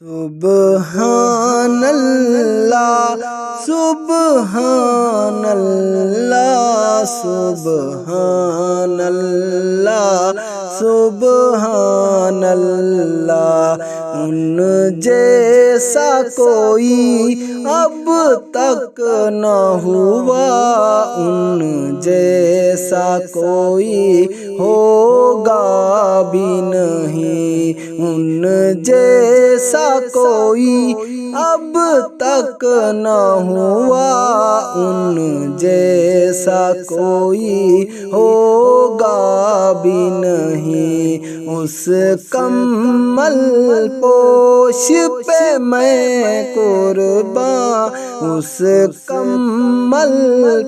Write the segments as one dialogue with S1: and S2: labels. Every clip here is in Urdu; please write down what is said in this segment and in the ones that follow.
S1: سبحان اللہ سبحان اللہ سبحان اللہ سبحان اللہ، ان جیسا کوئی اب تک نہ ہوا، ان جیسا کوئی ہوگا بھی نہیں، ان جیسا کوئی اب تک نہ ہوا، ان جیسا کوئی ہوگا بھی نہیں۔ اس کمل پوش پہ میں قربان، اس کمل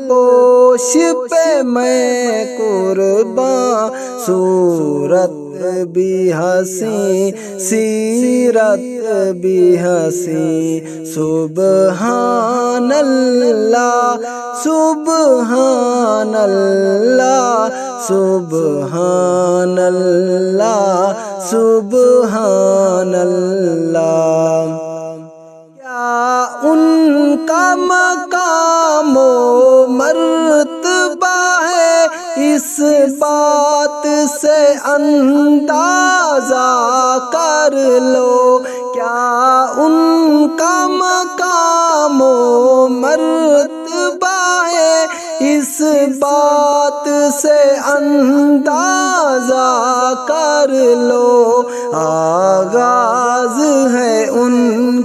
S1: پوش پہ میں قربان، صورت بھی حسین سیرت بھی حسین، سبحان اللہ سبحان اللہ سبحان اللہ سبحان اللہ۔ کیا ان کا مقام و مرتبہ ہے، اس بات سے اندازہ کر لو، کیا ان کا مقام و مرتبہ ہے، اس بات سے اندازہ کر لو۔ آغاز ہے ان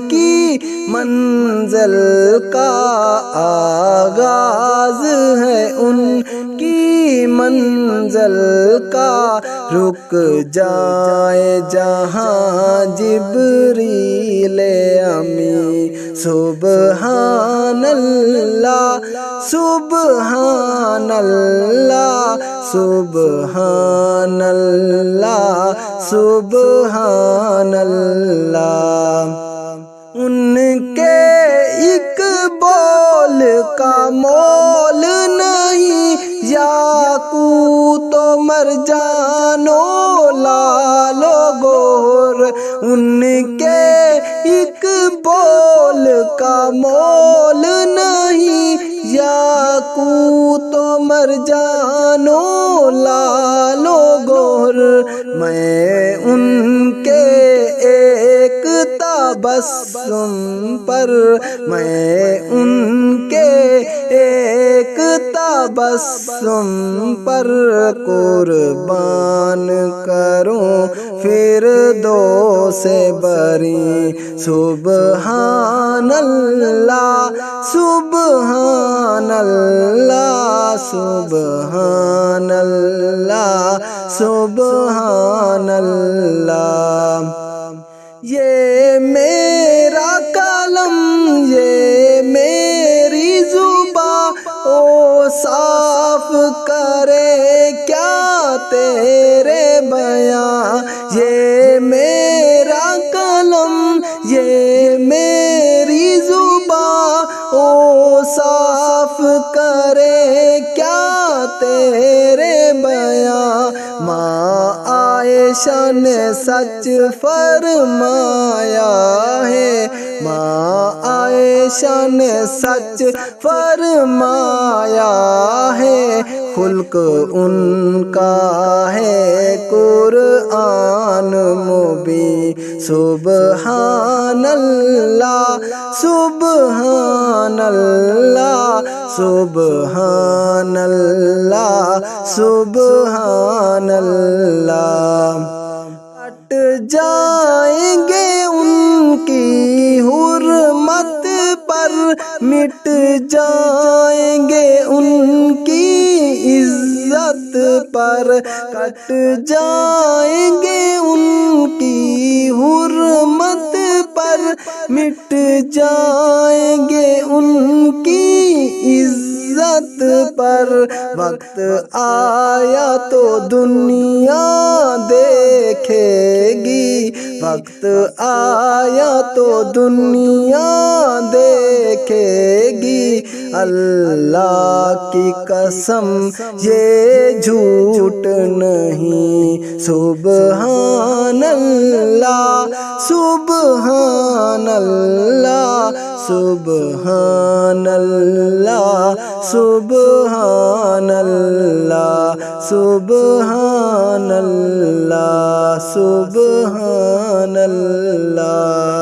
S1: کی منزل کا، آغاز ہے ان کی منزل کا، رک جائے جہاں جبریل امی، سبحان اللہ سبحان اللہ سبحان اللہ سبحان اللہ۔ ان کے ایک بول کا مول نہیں، یاقوت و مرجان و لال و گوہر، ان کے ایک بول کا مول نہیں، یاقوت و مرجان و لال و گوہر، میں ان کے ایک تبسم پر، میں ان کے ایک تبسم پر قربان کروں فردوس بری، سبحان اللہ سبحان اللہ سبحان اللہ سبحان اللہ۔ یہ میرا قلم یہ میری زبان، او صاف کرے کیا تیرے بیان، یہ میرا قلم یہ میری زبان، او صاف کرے کیا تیرے بیان۔ ماں عائشہ نے سچ فرمایا ہے، ماں عائشہ نے سچ فرمایا ہے، خلق ان کا ہے قرآن مبین، سبحان اللہ سبحان اللہ سبحان اللہ سبحان اللہ۔ کٹ جائیں گے ان کی حرمت پر، مٹ جائیں گے ان کی عزت پر، کٹ جائیں گے ان کی حرمت پر، مٹ جائیں گے ان کی عزت پر، وقت آیا تو دنیا دیکھے گی، وقت آیا تو دنیا دیکھے گی، اللہ کی قسم یہ جھوٹ نہیں، سبحان اللہ سبحان اللہ سبحان اللہ سبحان اللہ سبحان اللہ سبحان اللہ۔